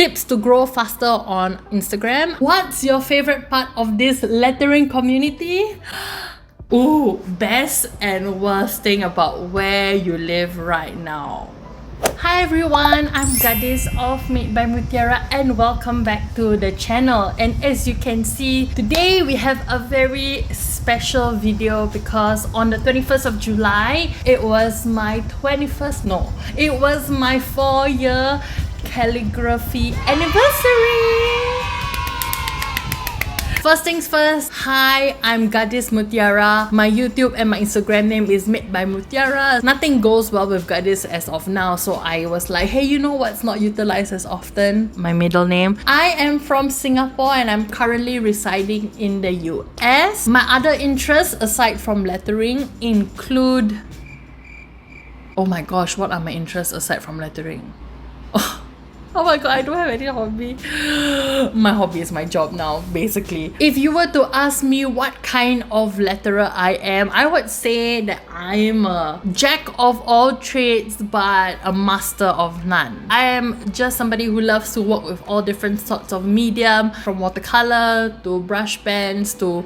tips to grow faster on Instagram. What's your favorite part of this lettering community? Ooh, best and worst thing about where you live right now. Hi everyone, I'm Gadis of MadebyMutiara and welcome back to the channel. And as you can see, today we have a very special video because on the 21st of July, it was my 4-year calligraphy anniversary. First things first, hi, I'm Gadis Mutiara. My YouTube and my Instagram name is MadebyMutiara. Nothing goes well with Gadis as of now, so I was like, hey, you know what's not utilized as often? My middle name. I am from Singapore and I'm currently residing in the US. My other interests aside from lettering include... Oh my gosh, what are my interests aside from lettering? Oh my god, I don't have any hobby. My hobby is my job now, basically. If you were to ask me what kind of letterer I am, I would say that I'm a jack of all trades but a master of none. I am just somebody who loves to work with all different sorts of medium, from watercolor to brush pens to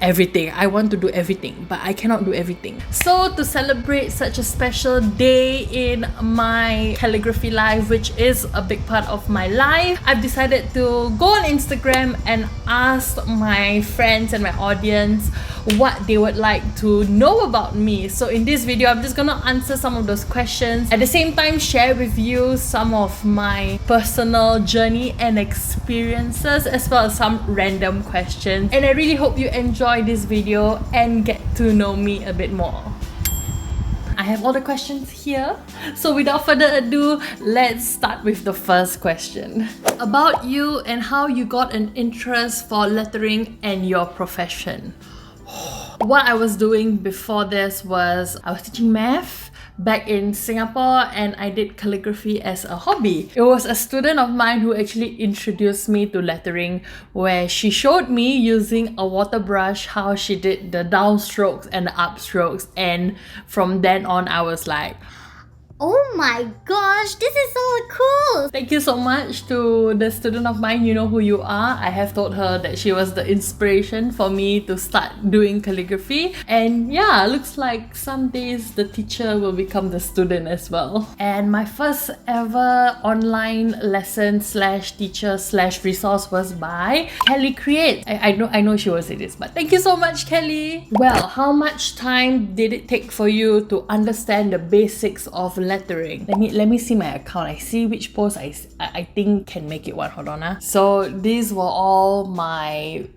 everything. I want to do everything, but I cannot do everything. So to celebrate such a special day in my calligraphy life, which is a big part of my life, I've decided to go on Instagram and ask my friends and my audience what they would like to know about me. So in this video, I'm just gonna answer some of those questions. At the same time, share with you some of my personal journey and experiences, as well as some random questions. And I really hope you enjoy this video and get to know me a bit more. I have all the questions here. So without further ado, let's start with the first question. About you and how you got an interest for lettering and your profession. What I was doing before this was I was teaching math back in Singapore and I did calligraphy as a hobby. It was a student of mine who actually introduced me to lettering, where she showed me using a water brush how she did the downstrokes and the upstrokes, and from then on I was like, oh my gosh, this is so cool! Thank you so much to the student of mine, you know who you are. I have told her that she was the inspiration for me to start doing calligraphy. And yeah, looks like some days the teacher will become the student as well. And my first ever online lesson slash teacher slash resource was by Kelly Create. I know she will say this, but thank you so much, Kelly. Well, how much time did it take for you to understand the basics of lettering? Let me see my account. I see which post I think can make it one. Hold on. So these were all my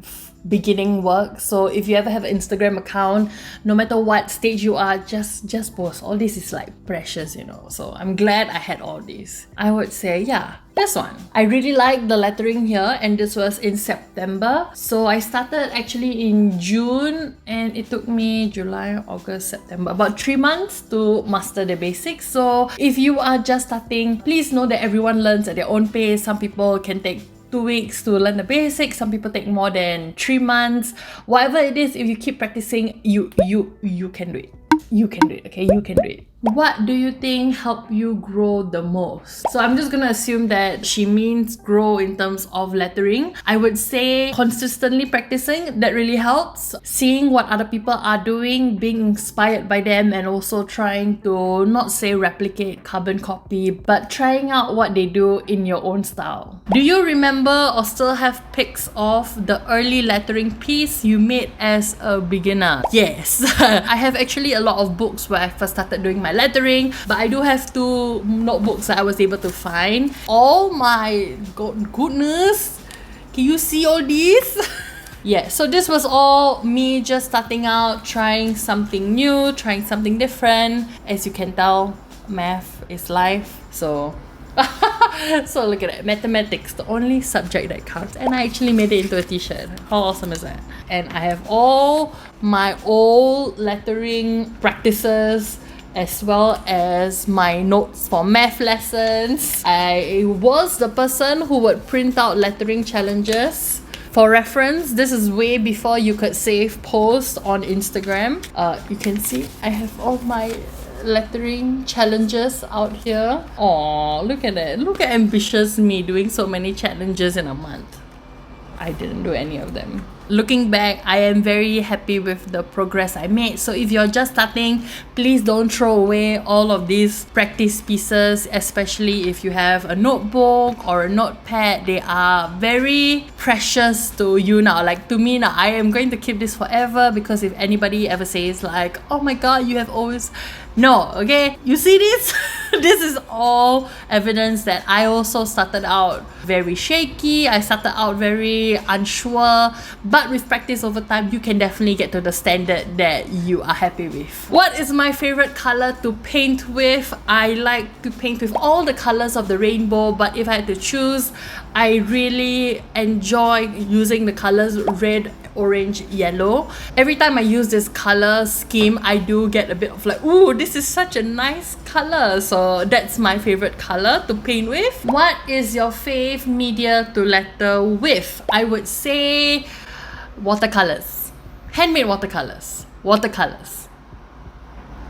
beginning work. So if you ever have an Instagram account, no matter what stage you are, just post. All this is like precious, you know. So I'm glad I had all these. I would say, yeah, this one. I really like the lettering here, and this was in September. So I started actually in June and it took me July, August, September, about 3 months to master the basics. So if you are just starting, please know that everyone learns at their own pace. Some people can take 2 weeks to learn the basics, some people take more than 3 months. Whatever it is, if you keep practicing, you can do it. You can do it, okay? You can do it. What do you think helped you grow the most? So I'm just gonna assume that she means grow in terms of lettering. I would say consistently practicing, that really helps. Seeing what other people are doing, being inspired by them, and also trying to not say replicate, carbon copy, but trying out what they do in your own style. Do you remember or still have pics of the early lettering piece you made as a beginner? Yes. I have actually a lot of books where I first started doing my lettering, but I do have 2 notebooks that I was able to find. Oh my goodness, can you see all these? Yeah, so this was all me just starting out, trying something new, trying something different. As you can tell, math is life, so so look at that, mathematics, the only subject that counts. And I actually made it into a t-shirt. How awesome is that? And I have all my old lettering practices as well as my notes for math lessons. I was the person who would print out lettering challenges. For reference, this is way before you could save posts on Instagram. You can see I have all my lettering challenges out here. Oh, look at that. Look at ambitious me doing so many challenges in a month. I didn't do any of them. Looking back, I am very happy with the progress I made. So if you're just starting, please don't throw away all of these practice pieces, especially if you have a notebook or a notepad. They are very precious to you now. Like to me now, I am going to keep this forever, because if anybody ever says like, oh my god, you have always... No, okay? You see this? This is all evidence that I also started out very shaky. I started out very unsure. But with practice over time, you can definitely get to the standard that you are happy with. What is my favorite color to paint with? I like to paint with all the colors of the rainbow. But if I had to choose, I really enjoy using the colors red, orange, yellow. Every time I use this color scheme, I do get a bit of like, ooh, this is such a nice color. So that's my favorite color to paint with. What is your fave media to letter with? I would say watercolors, handmade watercolors,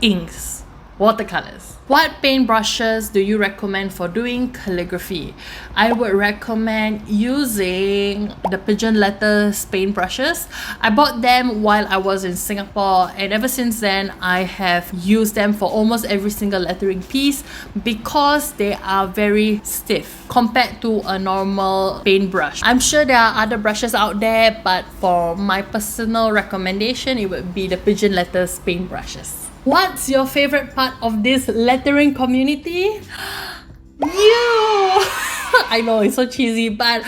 inks, watercolors. What paintbrushes do you recommend for doing calligraphy? I would recommend using the Pigeon Letters paintbrushes. I bought them while I was in Singapore, and ever since then I have used them for almost every single lettering piece because they are very stiff compared to a normal paintbrush. I'm sure there are other brushes out there, but for my personal recommendation, it would be the Pigeon Letters paintbrushes. What's your favorite part of this lettering community? You! I know, it's so cheesy, but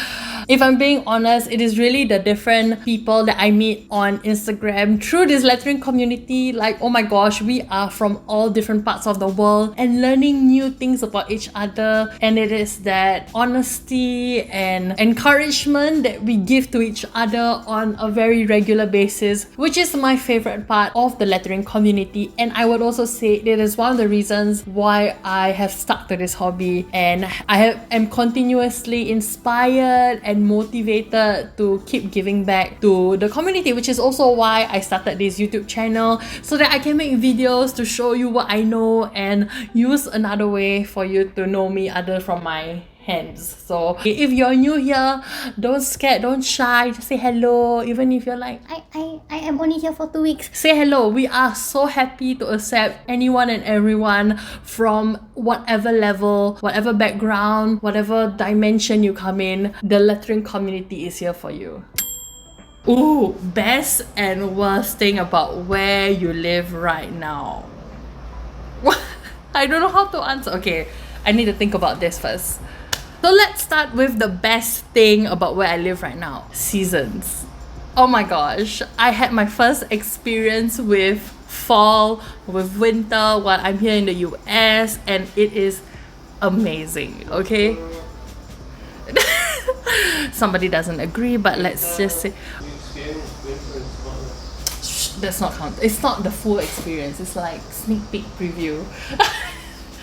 if I'm being honest, it is really the different people that I meet on Instagram through this lettering community. Like, oh my gosh, we are from all different parts of the world and learning new things about each other. And it is that honesty and encouragement that we give to each other on a very regular basis, which is my favorite part of the lettering community. And I would also say it is one of the reasons why I have stuck to this hobby, and am continuously inspired and motivated to keep giving back to the community, which is also why I started this YouTube channel, so that I can make videos to show you what I know and use another way for you to know me other from my hands. So if you're new here, don't scared, don't shy, just say hello. Even if you're like, I am only here for 2 weeks. say hello. We are so happy to accept anyone and everyone from whatever level, whatever background, whatever dimension you come in. The lettering community is here for you. Ooh, best and worst thing about where you live right now. I don't know how to answer. Okay, I need to think about this first. So let's start with the best thing about where I live right now. Seasons. Oh my gosh, I had my first experience with fall, with winter while I'm here in the US, and it is amazing, okay? Somebody doesn't agree, but let's just say... That's not count. It's not the full experience. It's like sneak peek preview.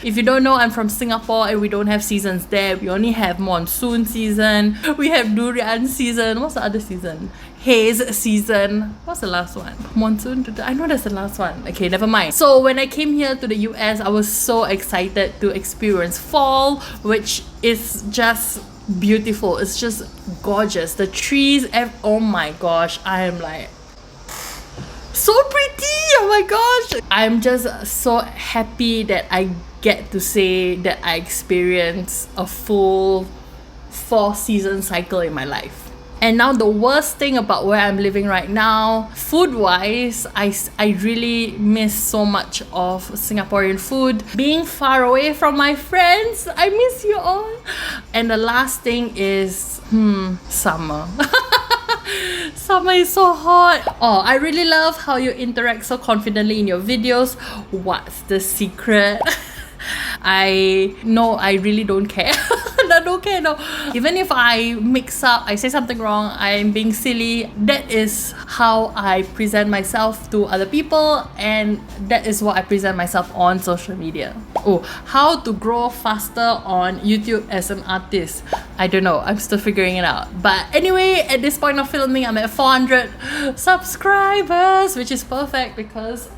If you don't know, I'm from Singapore and we don't have seasons there. We only have monsoon season. We have durian season. What's the other season? Haze season. What's the last one? Monsoon? I know that's the last one. Okay, never mind. So when I came here to the US, I was so excited to experience fall, which is just beautiful. It's just gorgeous. The trees, oh my gosh, I am like... so pretty! Oh my gosh! I'm just so happy that I get to say that I experienced a full 4-season cycle in my life. And now the worst thing about where I'm living right now, food-wise, I really miss so much of Singaporean food. Being far away from my friends, I miss you all. And the last thing is, summer. Summer is so hot. Oh, I really love how you interact so confidently in your videos. What's the secret? I really don't care. I don't care, no. Even if I mix up, I say something wrong, I'm being silly, that is how I present myself to other people, and that is what I present myself on social media. Oh, how to grow faster on YouTube as an artist. I don't know, I'm still figuring it out. But anyway, at this point of filming, I'm at 400 subscribers, which is perfect because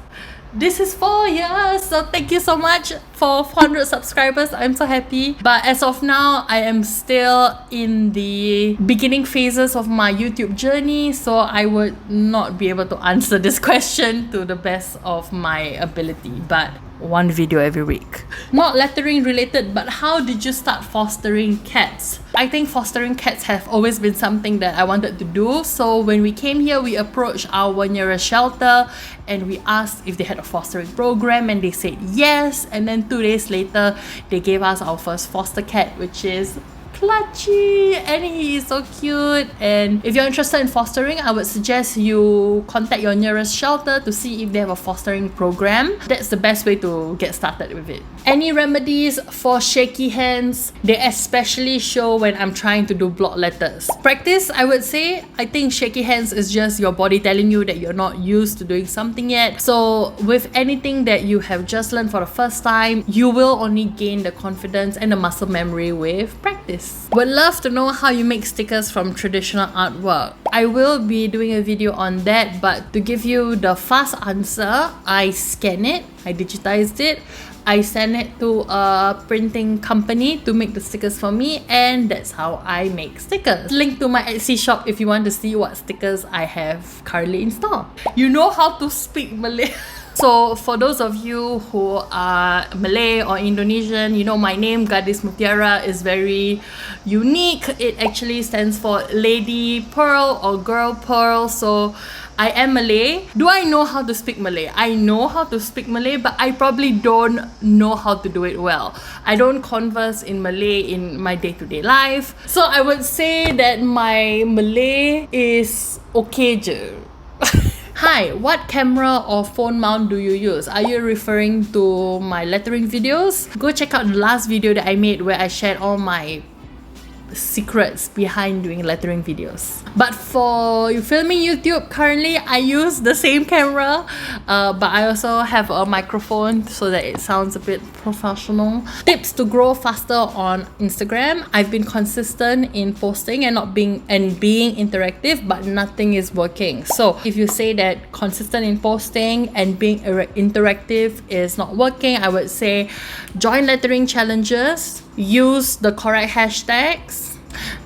This is 4 years, so thank you so much for 400 subscribers. I'm so happy. But as of now, I am still in the beginning phases of my YouTube journey, so I would not be able to answer this question to the best of my ability. But one video every week. Not lettering related, but how did you start fostering cats? I think fostering cats have always been something that I wanted to do. So when we came here, we approached our Mutiara shelter and we asked if they had a fostering program, and they said yes. And then 2 days later, they gave us our first foster cat, which is Clutchy, and he is so cute. And if you're interested in fostering, I would suggest you contact your nearest shelter to see if they have a fostering program. That's the best way to get started with it. Any remedies for shaky hands? They especially show when I'm trying to do block letters. Practice, I would say. I think shaky hands is just your body telling you that you're not used to doing something yet. So with anything that you have just learned for the first time, you will only gain the confidence and the muscle memory with practice. Would love to know how you make stickers from traditional artwork. I will be doing a video on that, but to give you the fast answer, I scan it, I digitized it, I send it to a printing company to make the stickers for me, and that's how I make stickers. Link to my Etsy shop if you want to see what stickers I have currently in store. You know how to speak Malay. So for those of you who are Malay or Indonesian, you know my name Gadis Mutiara is very unique. It actually stands for Lady Pearl or Girl Pearl. So I am Malay. Do I know how to speak Malay? I know how to speak Malay, but I probably don't know how to do it well. I don't converse in Malay in my day-to-day life. So I would say that my Malay is okay je. Hi, what camera or phone mount do you use? Are you referring to my lettering videos? Go check out the last video that I made where I shared all my secrets behind doing lettering videos. But for filming YouTube, currently I use the same camera, but I also have a microphone so that it sounds a bit professional. Tips to grow faster on Instagram. I've been consistent in posting and being interactive, but nothing is working. So if you say that consistent in posting and being interactive is not working, I would say join lettering challenges, use the correct hashtags,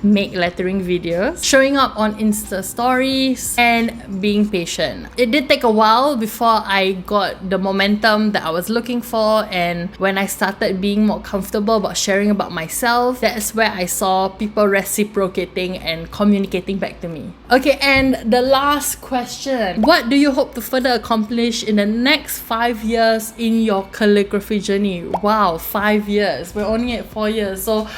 make lettering videos, showing up on Insta stories, and being patient. It did take a while before I got the momentum that I was looking for, and when I started being more comfortable about sharing about myself, that's where I saw people reciprocating and communicating back to me. Okay, and the last question. What do you hope to further accomplish in the next 5 years in your calligraphy journey? Wow, 5 years. We're only at 4 years. So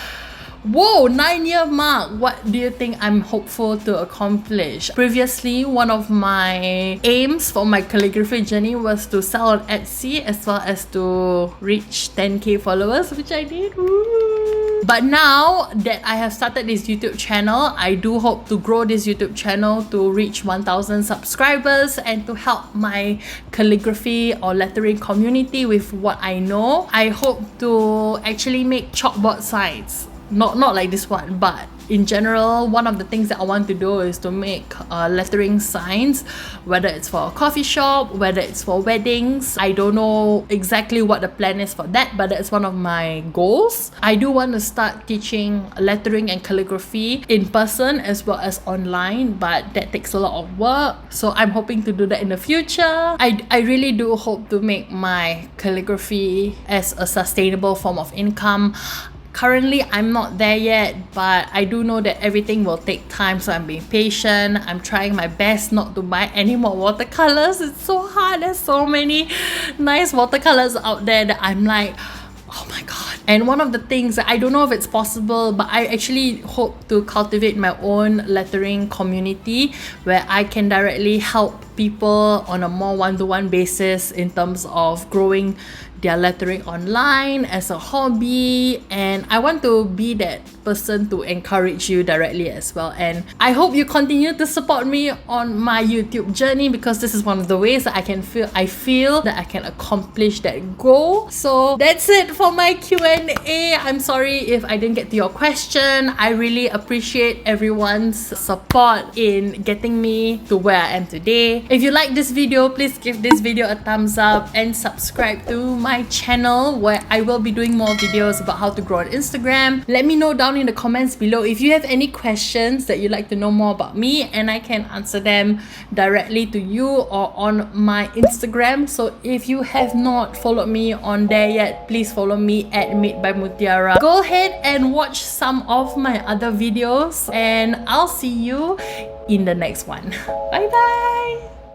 whoa, 9-year mark. What do you think I'm hopeful to accomplish? Previously, one of my aims for my calligraphy journey was to sell on Etsy as well as to reach 10k followers, which I did. Woo! But now that I have started this YouTube channel, I do hope to grow this YouTube channel to reach 1000 subscribers and to help my calligraphy or lettering community with what I know. I hope to actually make chalkboard signs. Not like this one, but in general, one of the things that I want to do is to make lettering signs, whether it's for a coffee shop, whether it's for weddings. I don't know exactly what the plan is for that, but that's one of my goals. I do want to start teaching lettering and calligraphy in person as well as online, but that takes a lot of work. So I'm hoping to do that in the future. I really do hope to make my calligraphy as a sustainable form of income. Currently, I'm not there yet, but I do know that everything will take time, so I'm being patient. I'm trying my best not to buy any more watercolors. It's so hard. There's so many nice watercolors out there that I'm like, oh my god. And one of the things that I don't know if it's possible, but I actually hope to cultivate my own lettering community where I can directly help people on a more one-to-one basis in terms of growing their lettering online as a hobby. And I want to be that person to encourage you directly as well. And I hope you continue to support me on my YouTube journey, because this is one of the ways that I feel that I can accomplish that goal. So that's it for my Q&A. I'm sorry if I didn't get to your question. I really appreciate everyone's support in getting me to where I am today. If you like this video, please give this video a thumbs up and subscribe to my channel, where I will be doing more videos about how to grow on Instagram. Let me know down in the comments below if you have any questions that you'd like to know more about me, and I can answer them directly to you or on my Instagram. So if you have not followed me on there yet, please follow me at MadebyMutiara. Go ahead and watch some of my other videos, and I'll see you in the next one. Bye bye.